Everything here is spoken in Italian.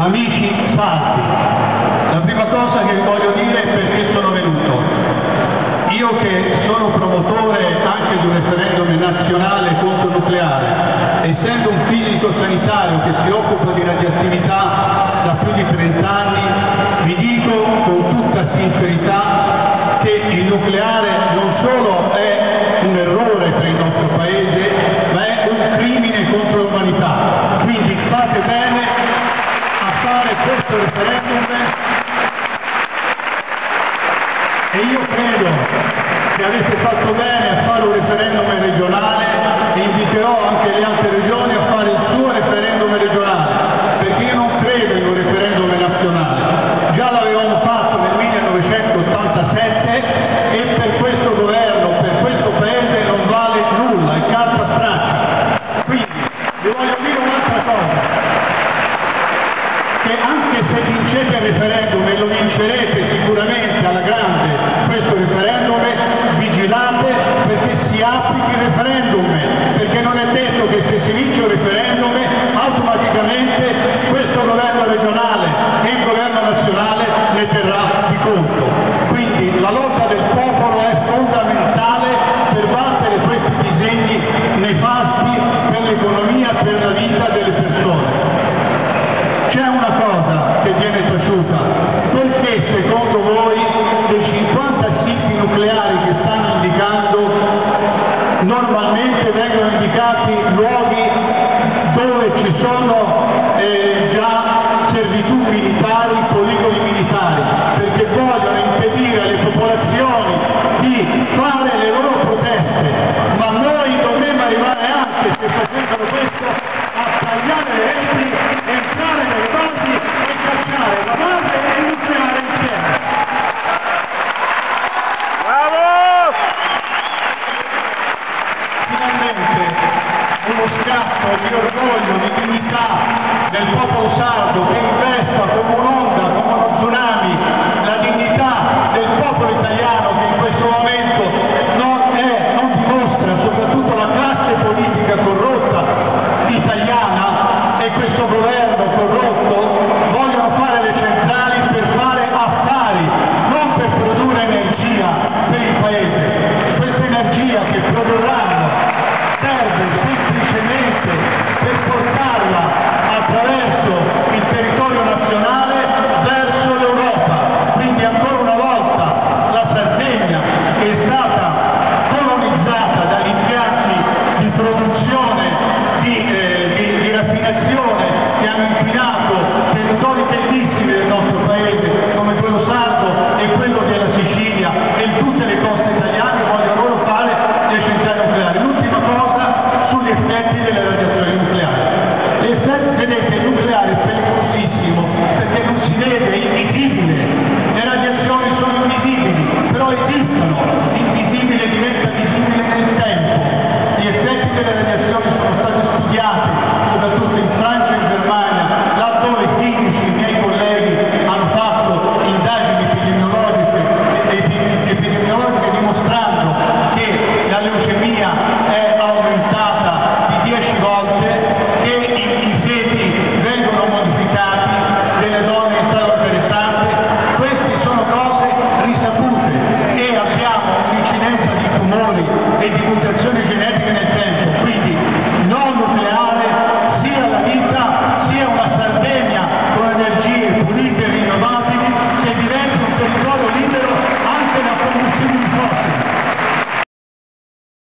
amici sardi, la prima cosa che vi voglio dire è perché sono venuto. Io che sono promotore anche di un referendum nazionale contro il nucleare, essendo un fisico sanitario che si occupa di radioattività da più di 30 anni, vi dico con tutta sincerità che il nucleare non solo è un errore per il nostro Paese, ma è un crimine contro l'umanità. Quindi fate bene a fare questo referendum e io credo che avete fatto bene a fare un referendum regionale e inviterò anche le altre regioni a fare il suo referendum regionale, perché io non credo in un referendum nazionale. Già l'avevamo fatto nel 1987 e per questo governo, per questo Paese non vale nulla, è carta straccia. Quindi vi voglio dire un'altra cosa, che anche se vincete il referendum e lo vincerete sicuramente alla grande questo referendum, vigilate perché si applichi il referendum, perché non è detto che se si vince un referendum